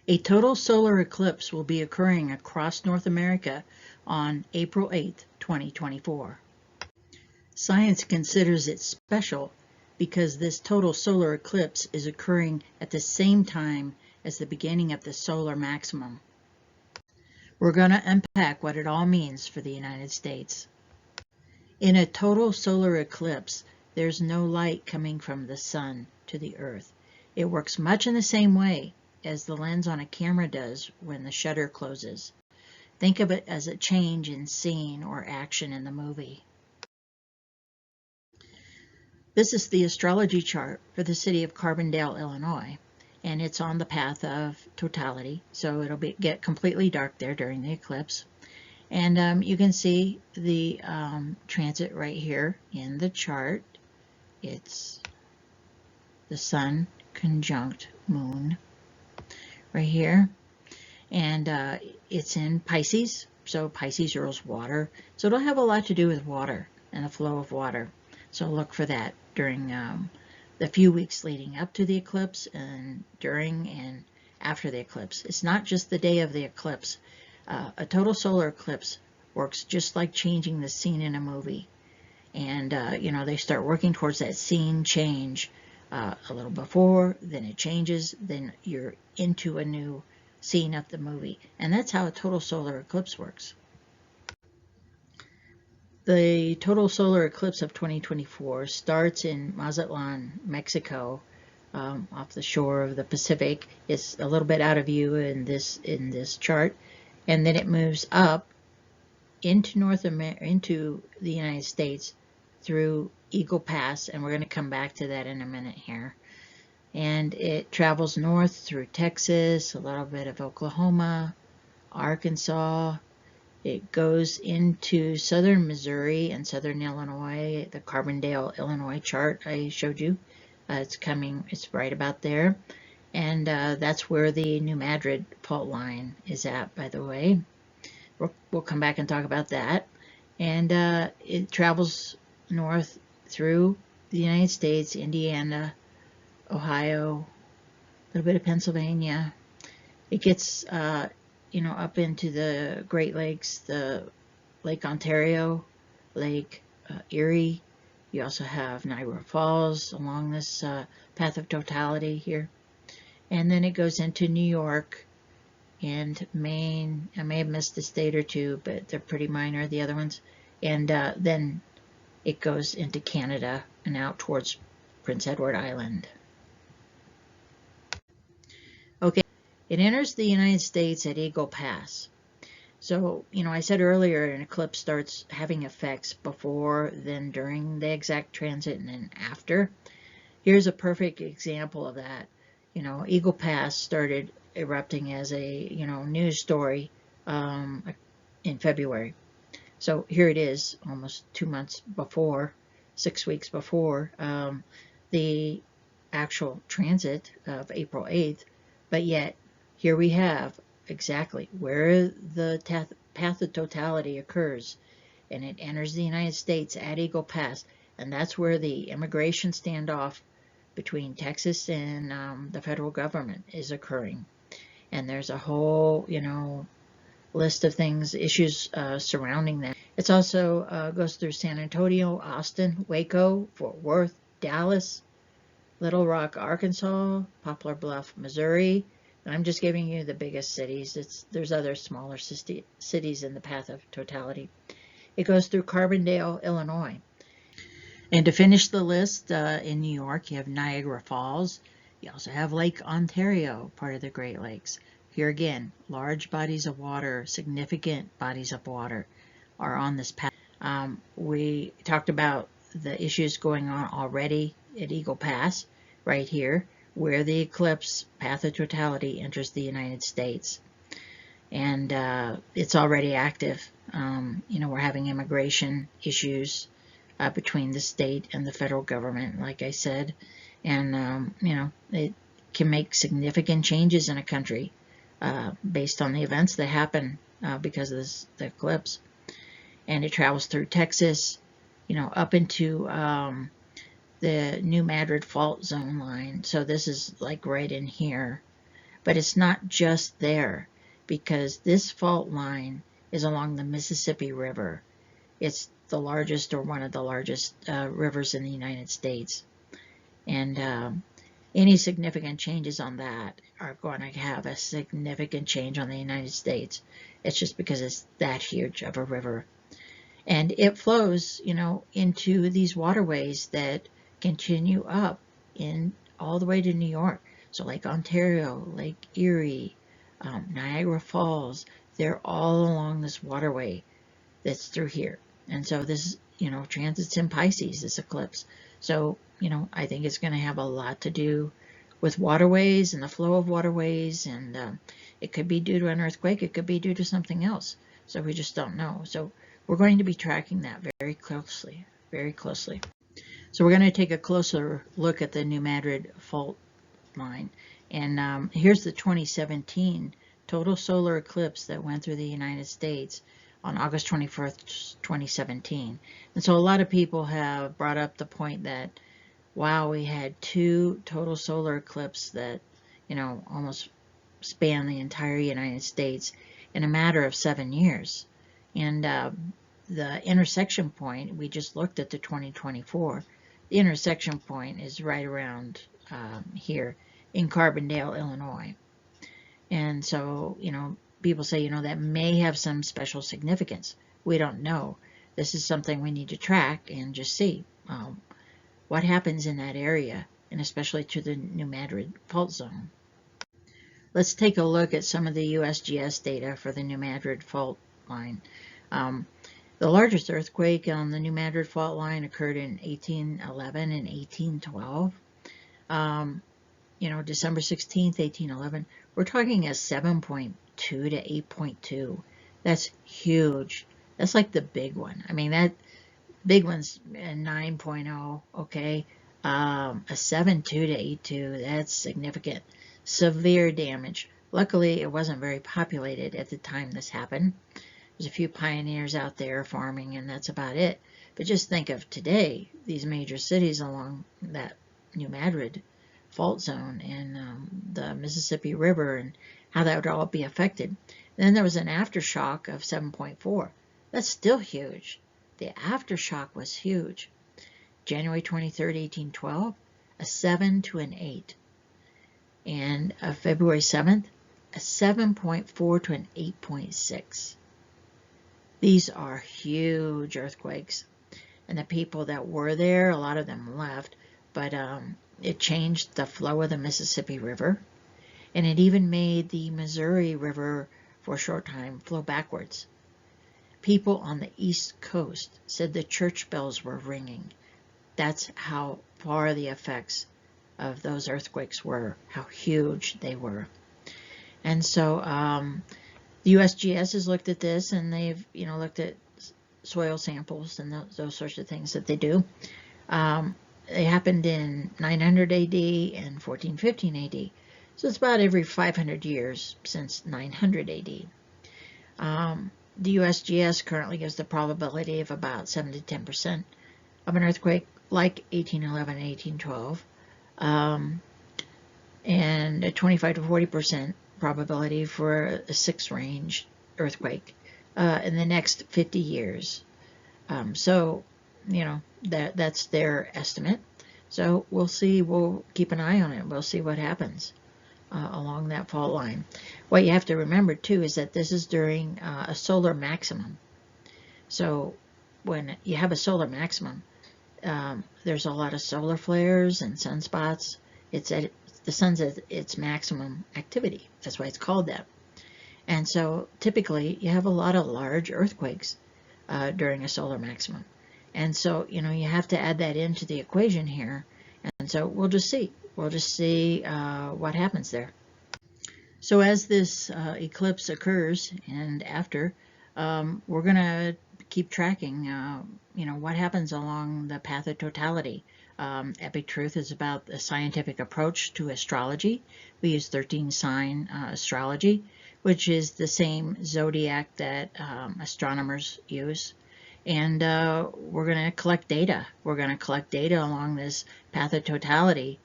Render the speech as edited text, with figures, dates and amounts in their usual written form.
A total solar eclipse will be occurring across North America on April 8, 2024. Science considers it special because this total solar eclipse is occurring at the same time as the beginning of the solar maximum. We're going to unpack what it all means for the United States. In a total solar eclipse, there's no light coming from the sun to the earth. It works much in the same way as the lens on a camera does when the shutter closes. Think of it as a change in scene or action in the movie. This is the astrology chart for the city of Carbondale, Illinois, and it's on the path of totality, so it'll get completely dark there during the eclipse. And you can see the transit right here in the chart. It's the sun conjunct moon right here, and it's in Pisces, so Pisces rules water, so it'll have a lot to do with water and the flow of water, so look for that during the few weeks leading up to the eclipse and during and after the eclipse. It's not just the day of the eclipse. A total solar eclipse works just like changing the scene in a movie, and they start working towards that scene change a little before, then it changes, then you're into a new scene of the movie. And that's how a total solar eclipse works. The total solar eclipse of 2024 starts in Mazatlan, Mexico, off the shore of the Pacific. It's a little bit out of view in this chart, and then it moves up into into the United States through Eagle Pass, and we're going to come back to that in a minute here. And it travels north through Texas, a little bit of Oklahoma, Arkansas. It goes into southern Missouri and southern Illinois, the Carbondale, Illinois chart I showed you. It's right about there. And that's where the New Madrid Fault Line is at, by the way. We'll come back and talk about that. And it travels north through the United States, Indiana, Ohio, a little bit of Pennsylvania. It gets up into the Great Lakes, the Lake Ontario, Lake Erie. You also have Niagara Falls along this path of totality here. And then it goes into New York and Maine. I may have missed a state or two, but they're pretty minor, the other ones. And then it goes into Canada and out towards Prince Edward Island. Okay, it enters the United States at Eagle Pass. So, I said earlier an eclipse starts having effects before, then during the exact transit, and then after. Here's a perfect example of that. Eagle Pass started erupting as a, news story in February. So here it is, almost 2 months before, 6 weeks before the actual transit of April 8th. But yet, here we have exactly where the path of totality occurs. And it enters the United States at Eagle Pass. And that's where the immigration standoff between Texas and the federal government is occurring. And there's a whole, list of things, issues surrounding that. It's also goes through San Antonio, Austin, Waco, Fort Worth, Dallas, Little Rock, Arkansas, Poplar Bluff, Missouri. And I'm just giving you the biggest cities. There's other smaller cities in the path of totality. It goes through Carbondale, Illinois. And to finish the list, in New York, you have Niagara Falls. You also have Lake Ontario, part of the Great Lakes. Here again, large bodies of water, significant bodies of water are on this path. We talked about the issues going on already at Eagle Pass, right here, where the eclipse path of totality enters the United States. And it's already active. We're having immigration issues between the state and the federal government, like I said. And, it can make significant changes in a country based on the events that happen because of the eclipse. And it travels through Texas, up into the New Madrid Fault Zone line. So this is like right in here But it's not just there, because this fault line is along the Mississippi River. It's the largest, or one of the largest rivers in the United States. And any significant changes on that are going to have a significant change on the United States. It's just because it's that huge of a river. And it flows, into these waterways that continue up in all the way to New York. So Lake Ontario, Lake Erie, Niagara Falls, they're all along this waterway that's through here. And so this, transit's in Pisces, this eclipse. So, I think it's going to have a lot to do with waterways and the flow of waterways. And it could be due to an earthquake. It could be due to something else. So we just don't know. So we're going to be tracking that very closely, very closely. So we're going to take a closer look at the New Madrid Fault Line. And here's the 2017 total solar eclipse that went through the United States on August 21st, 2017. And so a lot of people have brought up the point that, wow, we had 2 total solar eclipses that, almost span the entire United States in a matter of 7 years. And the intersection point, we just looked at the 2024. The intersection point is right around here in Carbondale, Illinois. And so, people say, that may have some special significance. We don't know. This is something we need to track and just see what happens in that area, and especially to the New Madrid Fault Zone. Let's take a look at some of the USGS data for the New Madrid Fault Line. The largest earthquake on the New Madrid Fault Line occurred in 1811 and 1812. December 16th, 1811. We're talking a 7.2 to 8.2. That's huge. That's like the big one. I mean, that big one's a 9.0, okay? A 7.2 to 8.2, that's significant. Severe damage. Luckily, it wasn't very populated at the time this happened. There's a few pioneers out there farming, and that's about it. But just think of today, these major cities along that New Madrid fault zone and the Mississippi River, and how that would all be affected. And then there was an aftershock of 7.4. That's still huge. The aftershock was huge. January 23rd, 1812, a 7 to an 8. And February 7th, a 7.4 to an 8.6. These are huge earthquakes. And the people that were there, a lot of them left, but it changed the flow of the Mississippi River. And it even made the Missouri River, for a short time, flow backwards. People on the East Coast said the church bells were ringing. That's how far the effects of those earthquakes were, how huge they were. And so the USGS has looked at this, and they've looked at soil samples and those sorts of things that they do. They happened in 900 AD and 1415 AD. So it's about every 500 years since 900 AD. The USGS currently gives the probability of about 7 to 10% of an earthquake like 1811 and 1812, and a 25 to 40% probability for a 6-range earthquake in the next 50 years. So, that's their estimate. So we'll see. We'll keep an eye on it. We'll see what happens along that fault line. What you have to remember, too, is that this is during a solar maximum. So when you have a solar maximum, there's a lot of solar flares and sunspots. The sun's at its maximum activity. That's why it's called that. And so typically you have a lot of large earthquakes during a solar maximum. And so, you have to add that into the equation here. And so we'll just see. We'll just see what happens there. So as this eclipse occurs and after, we're going to keep tracking, what happens along the path of totality. Epic Truth is about the scientific approach to astrology. We use 13-sign astrology, which is the same zodiac that astronomers use. And we're going to collect data. We're going to collect data along this path of totality